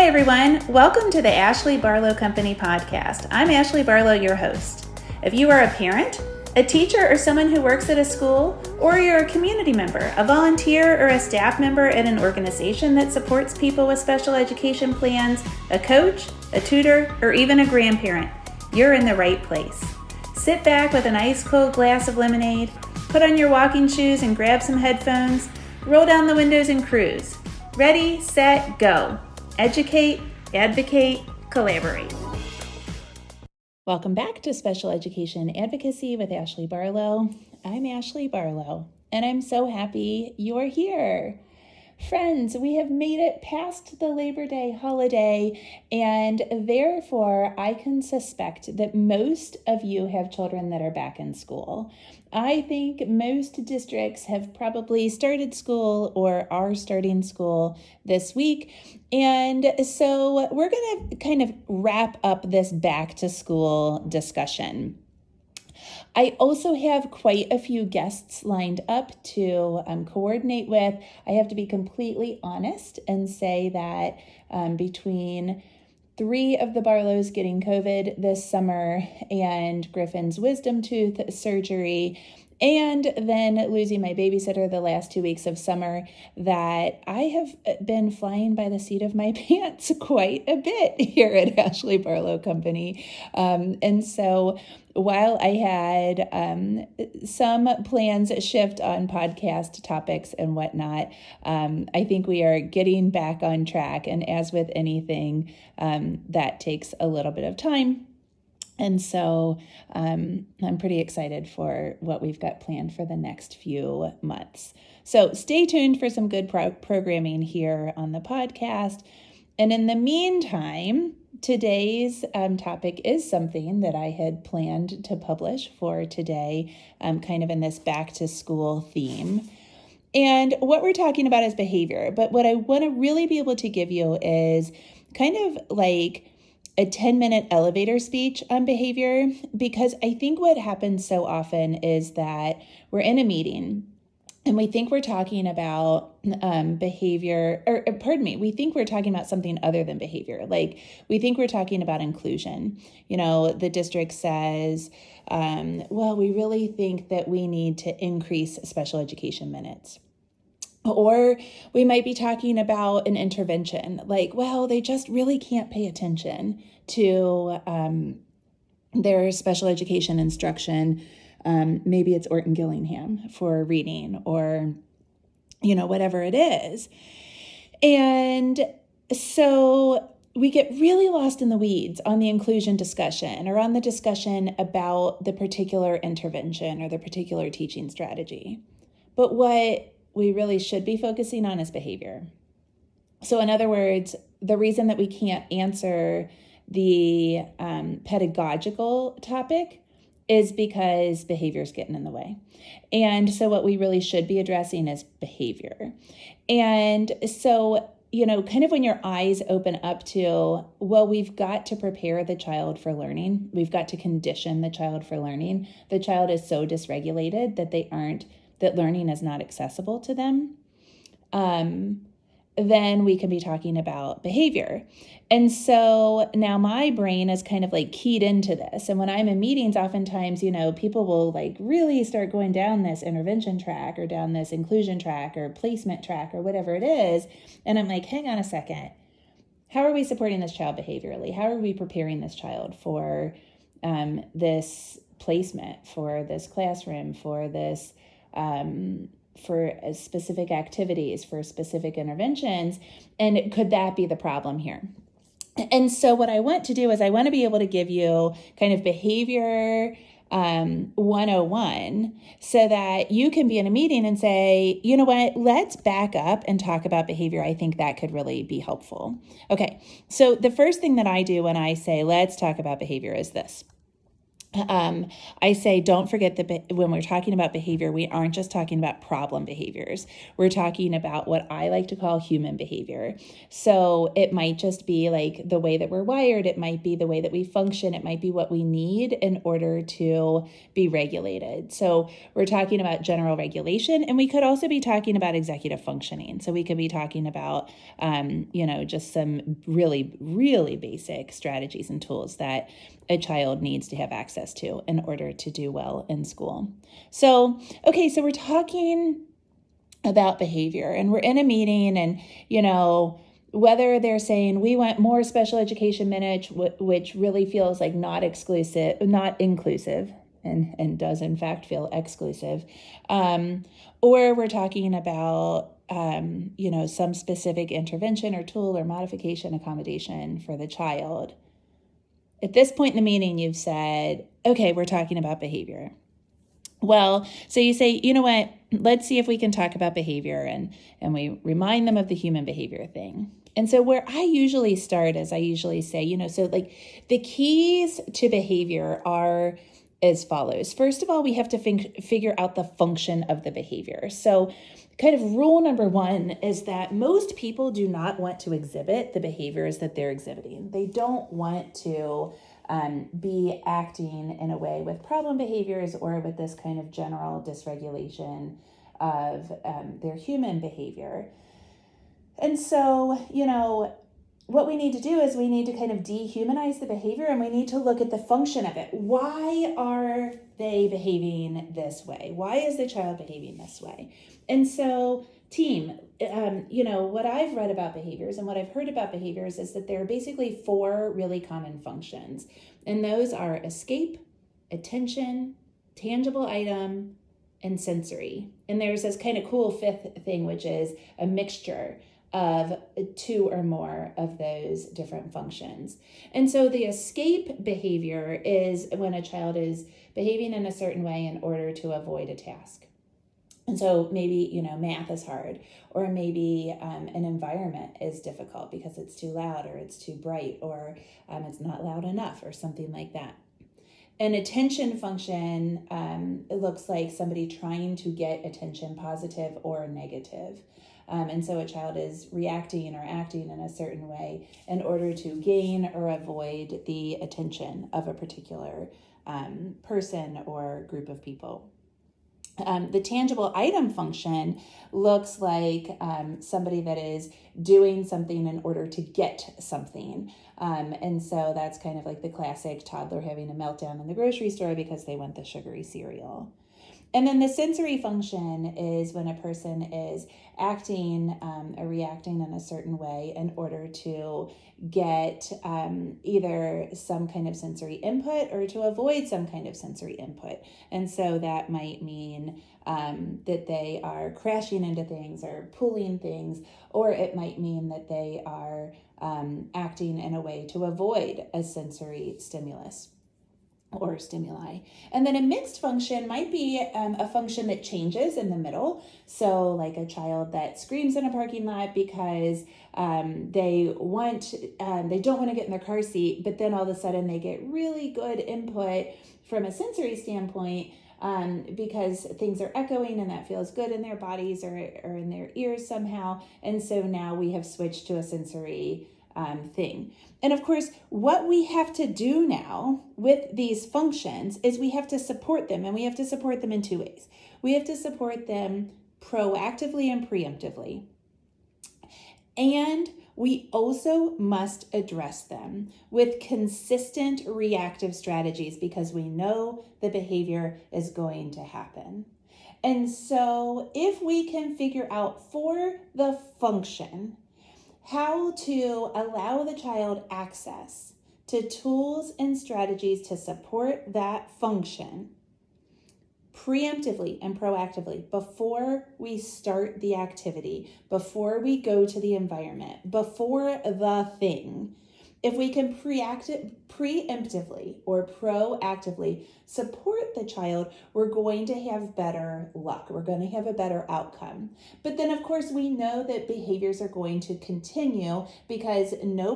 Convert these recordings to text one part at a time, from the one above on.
everyone. Welcome to the Ashley Barlow Company podcast. I'm Ashley Barlow, your host. If you are a parent, a teacher, or someone who works at a school, or you're a community member, a volunteer, or a staff member at an organization that supports people with special education plans, a coach, a tutor, or even a grandparent, you're in the right place. Sit back with an ice cold glass of lemonade, put on your walking shoes and grab some headphones, roll down the windows and cruise. Ready, set, go. Educate, advocate, collaborate. Welcome back to Special Education Advocacy with Ashley Barlow. I'm Ashley Barlow, and I'm so happy you're here. Friends, we have made it past the Labor Day holiday, and therefore I can suspect that most of you have children that are back in school. I think most districts have probably started school or are starting school this week. And so we're going to kind of wrap up this back to school discussion. I also have quite a few guests lined up to coordinate with. I have to be completely honest and say that between 3 of the Barlows getting COVID this summer and Griffin's wisdom tooth surgery, and then losing my babysitter the last 2 weeks of summer, that I have been flying by the seat of my pants quite a bit here at Ashley Barlow Company. And so while I had some plans shift on podcast topics and whatnot, I think we are getting back on track. And as with anything, that takes a little bit of time. And so I'm pretty excited for what we've got planned for the next few months. So stay tuned for some good programming here on the podcast. And in the meantime, today's topic is something that I had planned to publish for today, kind of in this back to school theme. And what we're talking about is behavior. But what I want to really be able to give you is kind of like a 10-minute elevator speech on behavior, because I think what happens so often is that we're in a meeting and we think we're talking about behavior, we think we're talking about something other than behavior. Like we think we're talking about inclusion. You know, the district says, well, we really think that we need to increase special education minutes. Or we might be talking about an intervention, like, well, they just really can't pay attention to their special education instruction. Maybe it's Orton Gillingham for reading, or, you know, whatever it is. And so we get really lost in the weeds on the inclusion discussion, or on the discussion about the particular intervention or the particular teaching strategy. But what we really should be focusing on is behavior. So in other words, the reason that we can't answer the pedagogical topic is because behavior's getting in the way. And so what we really should be addressing is behavior. And so, you know, kind of when your eyes open up to, well, we've got to prepare the child for learning. We've got to condition the child for learning. The child is so dysregulated that learning is not accessible to them, then we can be talking about behavior. And so now my brain is kind of like keyed into this. And when I'm in meetings, oftentimes, you know, people will like really start going down this intervention track or down this inclusion track or placement track or whatever it is. And I'm like, hang on a second. How are we supporting this child behaviorally? How are we preparing this child for this placement, for this classroom, for this for specific activities, for specific interventions, and could that be the problem here? And so what I want to do is I want to be able to give you kind of behavior 101 so that you can be in a meeting and say, you know what, let's back up and talk about behavior. I think that could really be helpful. Okay, so the first thing that I do when I say let's talk about behavior is this. I say, don't forget that when we're talking about behavior, we aren't just talking about problem behaviors. We're talking about what I like to call human behavior. So it might just be like the way that we're wired. It might be the way that we function. It might be what we need in order to be regulated. So we're talking about general regulation, and we could also be talking about executive functioning. So we could be talking about, just some really, really basic strategies and tools that a child needs to have access to in order to do well in school. So we're talking about behavior, and we're in a meeting, and, whether they're saying we want more special education minutes, which really feels like not inclusive, and does in fact feel exclusive, or we're talking about some specific intervention or tool or modification accommodation for the child. At this point in the meeting, you've said, okay, we're talking about behavior. Well, so you say, you know what, let's see if we can talk about behavior, and we remind them of the human behavior thing. And so where I usually start is I usually say, so like the keys to behavior are as follows. First of all, we have to figure out the function of the behavior. So kind of rule number one is that most people do not want to exhibit the behaviors that they're exhibiting. They don't want to be acting in a way with problem behaviors or with this kind of general dysregulation of their human behavior. And so, what we need to do is we need to kind of dehumanize the behavior, and we need to look at the function of it. Why are they behaving this way? Why is the child behaving this way? And so, team, what I've read about behaviors and what I've heard about behaviors is that there are basically 4 really common functions. And those are escape, attention, tangible item, and sensory. And there's this kind of cool 5th thing, which is a mixture of 2 or more of those different functions. And so the escape behavior is when a child is behaving in a certain way in order to avoid a task. And so maybe, math is hard, or maybe an environment is difficult because it's too loud or it's too bright or it's not loud enough or something like that. An attention function it looks like somebody trying to get attention, positive or negative. And so a child is reacting or acting in a certain way in order to gain or avoid the attention of a particular person or group of people. The tangible item function looks like somebody that is doing something in order to get something. And so that's kind of like the classic toddler having a meltdown in the grocery store because they want the sugary cereal. And then the sensory function is when a person is acting or reacting in a certain way in order to get either some kind of sensory input or to avoid some kind of sensory input. And so that might mean that they are crashing into things or pulling things, or it might mean that they are acting in a way to avoid a sensory stimulus or stimuli. And then a mixed function might be a function that changes in the middle. So like a child that screams in a parking lot because they don't want to get in their car seat, but then all of a sudden they get really good input from a sensory standpoint because things are echoing and that feels good in their bodies or in their ears somehow. And so now we have switched to a sensory thing. And of course, what we have to do now with these functions is we have to support them, and we have to support them in 2 ways. We have to support them proactively and preemptively. And we also must address them with consistent reactive strategies because we know the behavior is going to happen. And so if we can figure out for the function how to allow the child access to tools and strategies to support that function preemptively and proactively before we start the activity, before we go to the environment, before the thing. If we can preemptively or proactively support the child, we're going to have better luck. We're going to have a better outcome. But then, of course, we know that behaviors are going to continue because no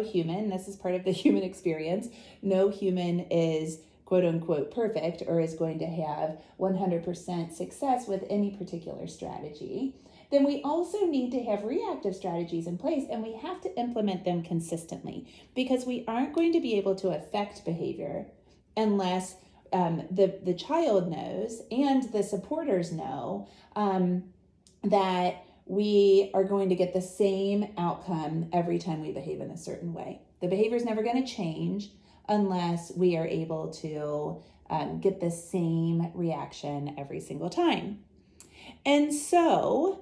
human, this is part of the human experience, no human is quote unquote perfect or is going to have 100% success with any particular strategy, then we also need to have reactive strategies in place, and we have to implement them consistently, because we aren't going to be able to affect behavior unless the child knows and the supporters know that we are going to get the same outcome every time we behave in a certain way. The behavior is never going to change unless we are able to get the same reaction every single time. And so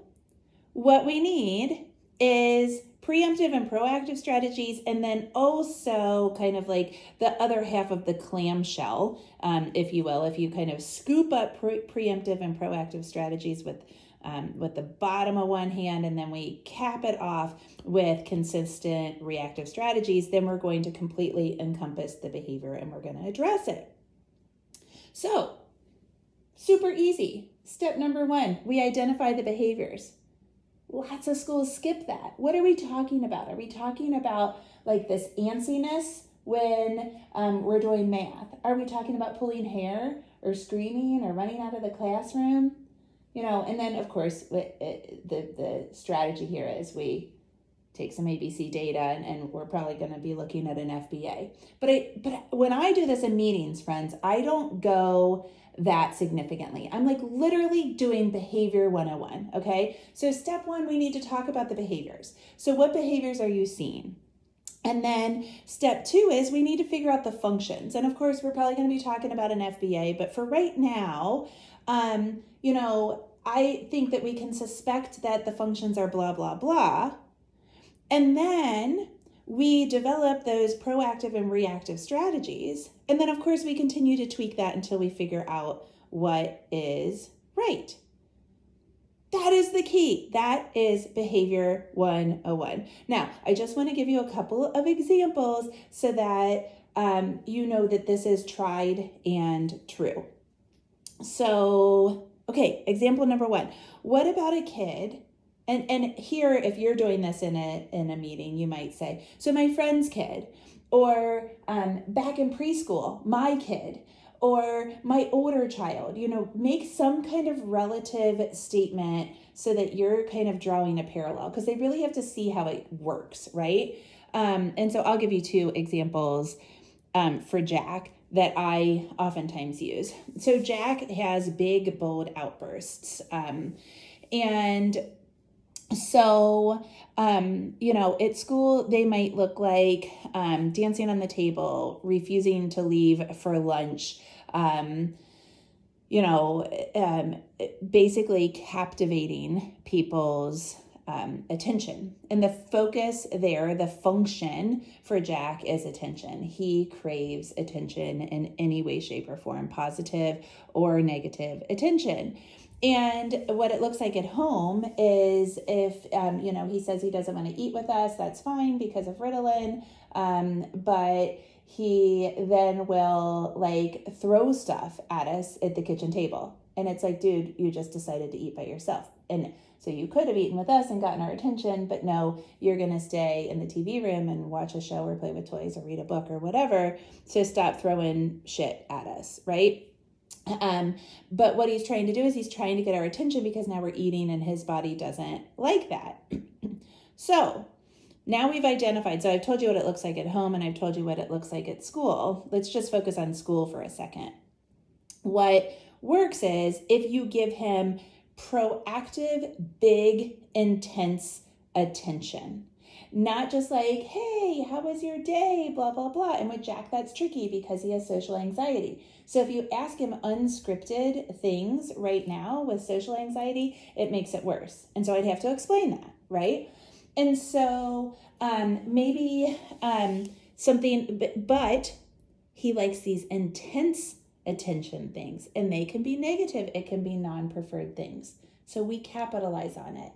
what we need is preemptive and proactive strategies, and then also kind of like the other half of the clamshell, if you will, if you kind of scoop up preemptive and proactive strategies with the bottom of one hand, and then we cap it off with consistent reactive strategies, then we're going to completely encompass the behavior and we're going to address it. So, super easy. Step number 1, we identify the behaviors. Lots of schools skip that. What are we talking about? Are we talking about like this antsiness when we're doing math? Are we talking about pulling hair or screaming or running out of the classroom? And then of course the strategy here is we take some ABC data and we're probably going to be looking at an FBA. But when I do this in meetings, friends, I don't go that significantly. I'm like literally doing behavior 101. Okay. So step 1, we need to talk about the behaviors. So what behaviors are you seeing? And then step 2 is we need to figure out the functions. And of course, we're probably going to be talking about an FBA, but for right now, I think that we can suspect that the functions are blah, blah, blah. And then we develop those proactive and reactive strategies. And then, of course, we continue to tweak that until we figure out what is right. That is the key. That is behavior 101. Now, I just want to give you a couple of examples so that you know that this is tried and true. So, okay, example number 1. What about a kid? And here, if you're doing this in a meeting, you might say, so my friend's kid, or back in preschool, my kid, or my older child, make some kind of relative statement so that you're kind of drawing a parallel, because they really have to see how it works, right? And so I'll give you 2 examples for Jack that I oftentimes use. So Jack has big, bold outbursts. And so, at school, they might look like dancing on the table, refusing to leave for lunch, basically captivating people's attention. And the focus there, the function for Jack is attention. He craves attention in any way, shape, or form, positive or negative attention. And what it looks like at home is if, he says he doesn't want to eat with us, that's fine because of Ritalin. But he then will throw stuff at us at the kitchen table. And it's like, dude, you just decided to eat by yourself. And so you could have eaten with us and gotten our attention, but no, you're going to stay in the TV room and watch a show or play with toys or read a book or whatever. So stop throwing shit at us, right? But what he's trying to do is he's trying to get our attention because now we're eating and his body doesn't like that. So now we've identified, so I've told you what it looks like at home and I've told you what it looks like at school. Let's just focus on school for a second. What works is if you give him proactive, big, intense attention. Not just like, hey, how was your day? Blah, blah, blah. And with Jack, that's tricky because he has social anxiety. So if you ask him unscripted things right now with social anxiety, it makes it worse. And so I'd have to explain that, right? And so maybe something, but he likes these intense attention things, and they can be negative. It can be non-preferred things. So we capitalize on it.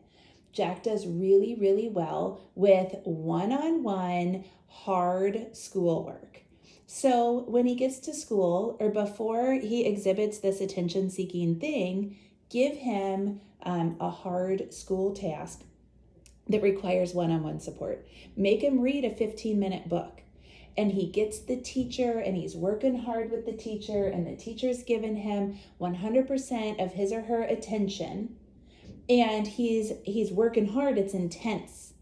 Jack does really, really well with one-on-one hard schoolwork. So when he gets to school or before he exhibits this attention-seeking thing, give him a hard school task that requires one-on-one support. Make him read a 15-minute book. and he gets the teacher and he's working hard with the teacher and the teacher's given him 100% of his or her attention and he's working hard, it's intense,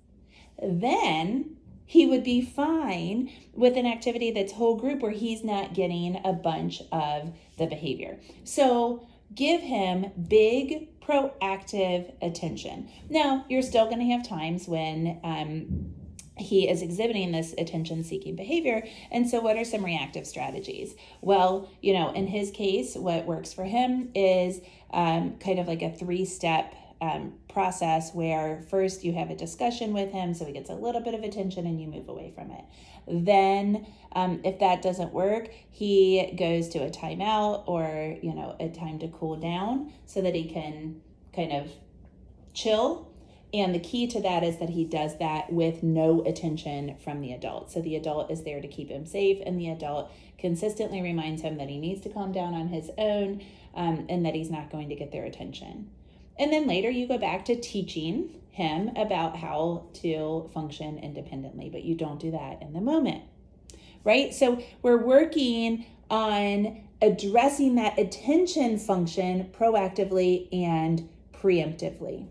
then he would be fine with an activity that's whole group where he's not getting a bunch of the behavior. So give him big, proactive attention. Now, you're still going to have times when he is exhibiting this attention-seeking behavior. And so what are some reactive strategies? Well, in his case, what works for him is kind of like a 3-step process where first you have a discussion with him so he gets a little bit of attention and you move away from it. Then if that doesn't work, he goes to a timeout or, a time to cool down so that he can kind of chill. And the key to that is that he does that with no attention from the adult. So the adult is there to keep him safe, and the adult consistently reminds him that he needs to calm down on his own and that he's not going to get their attention. And then later you go back to teaching him about how to function independently, but you don't do that in the moment, right? So we're working on addressing that attention function proactively and preemptively.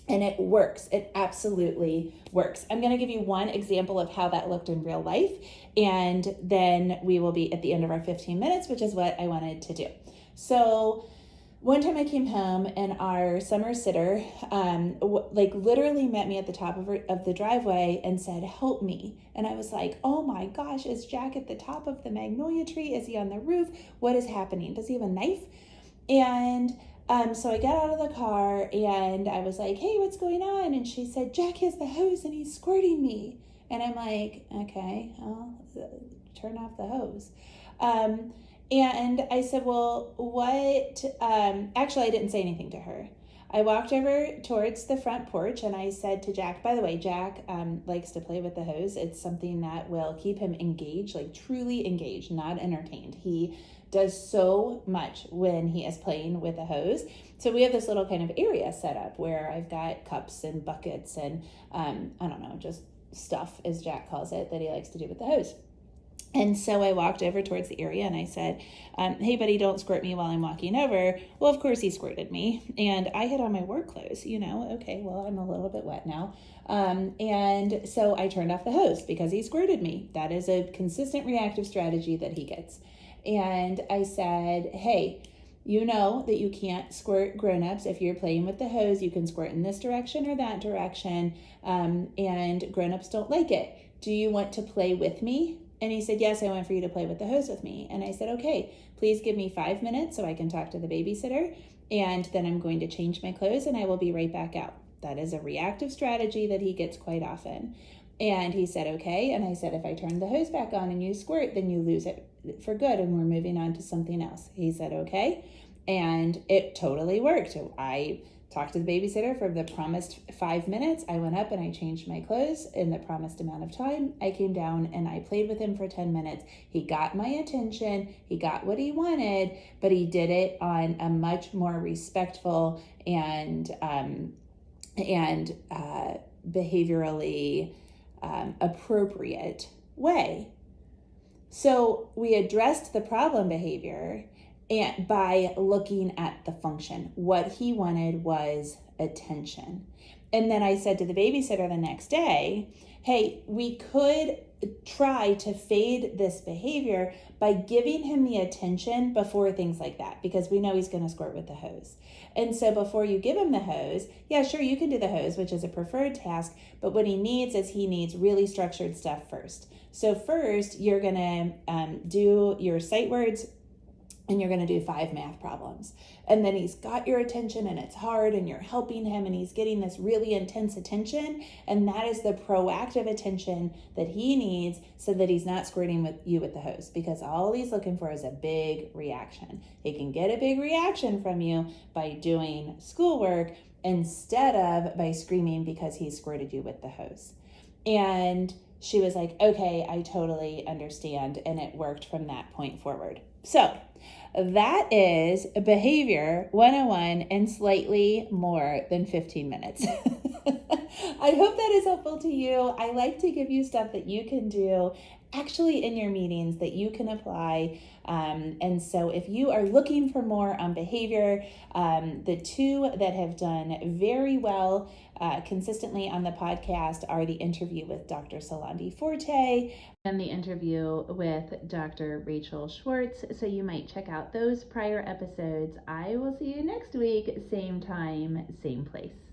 And it works. It absolutely works. I'm going to give you one example of how that looked in real life, and then we will be at the end of our 15 minutes, which is what I wanted to do. So one time I came home and our summer sitter literally met me at the top of the driveway and said, "Help me." And I was like, "Oh my gosh, is Jack at the top of the magnolia tree? Is he on the roof? What is happening? Does he have a knife?" And so I got out of the car and I was like, "Hey, what's going on?" And she said, "Jack has the hose and he's squirting me." And I'm like, "Okay, I'll turn off the hose." And I said, "Well, what?" Actually, I didn't say anything to her. I walked over towards the front porch and I said to Jack, by the way, Jack likes to play with the hose. It's something that will keep him engaged, like truly engaged, not entertained. He does so much when he is playing with a hose. So we have this little kind of area set up where I've got cups and buckets and I don't know, just stuff, as Jack calls it, that he likes to do with the hose. And so I walked over towards the area and I said, "Hey, buddy, don't squirt me while I'm walking over." Well, of course he squirted me, and I had on my work clothes, okay, well, I'm a little bit wet now. And so I turned off the hose because he squirted me. That is a consistent reactive strategy that he gets. And I said, "Hey, you know that you can't squirt grown-ups. If you're playing with the hose, you can squirt in this direction or that direction, and grown-ups don't like it. Do you want to play with me?" And he said, "Yes, I want for you to play with the hose with me." And I said, "Okay, please give me 5 minutes so I can talk to the babysitter, and then I'm going to change my clothes and I will be right back out." That is a reactive strategy that he gets quite often. And he said, "Okay." And I said, "If I turn the hose back on and you squirt, then you lose it for good and we're moving on to something else." He said, "Okay." And it totally worked. I talked to the babysitter for the promised 5 minutes. I went up and I changed my clothes in the promised amount of time. I came down and I played with him for 10 minutes. He got my attention. He got what he wanted, but he did it on a much more respectful and behaviorally appropriate way. So we addressed the problem behavior and by looking at the function. What he wanted was attention. And then I said to the babysitter the next day, "Hey, we could try to fade this behavior by giving him the attention before things like that, because we know he's going to squirt with the hose. And so before you give him the hose, yeah, sure, you can do the hose, which is a preferred task, but what he needs really structured stuff first. So first, you're going to do your sight words, and you're going to do 5 math problems. And then he's got your attention and it's hard and you're helping him and he's getting this really intense attention. And that is the proactive attention that he needs so that he's not squirting with you with the hose, because all he's looking for is a big reaction. He can get a big reaction from you by doing schoolwork instead of by screaming because he squirted you with the hose." And she was like, "Okay, I totally understand." And it worked from that point forward. So that is behavior 101 in slightly more than 15 minutes. I hope that is helpful to you. I like to give you stuff that you can do actually in your meetings that you can apply. And so if you are looking for more on behavior, the two that have done very well consistently on the podcast are the interview with Dr. Solandry Forte and the interview with Dr. Rachel Schwartz. So you might check out those prior episodes. I will see you next week, same time, same place.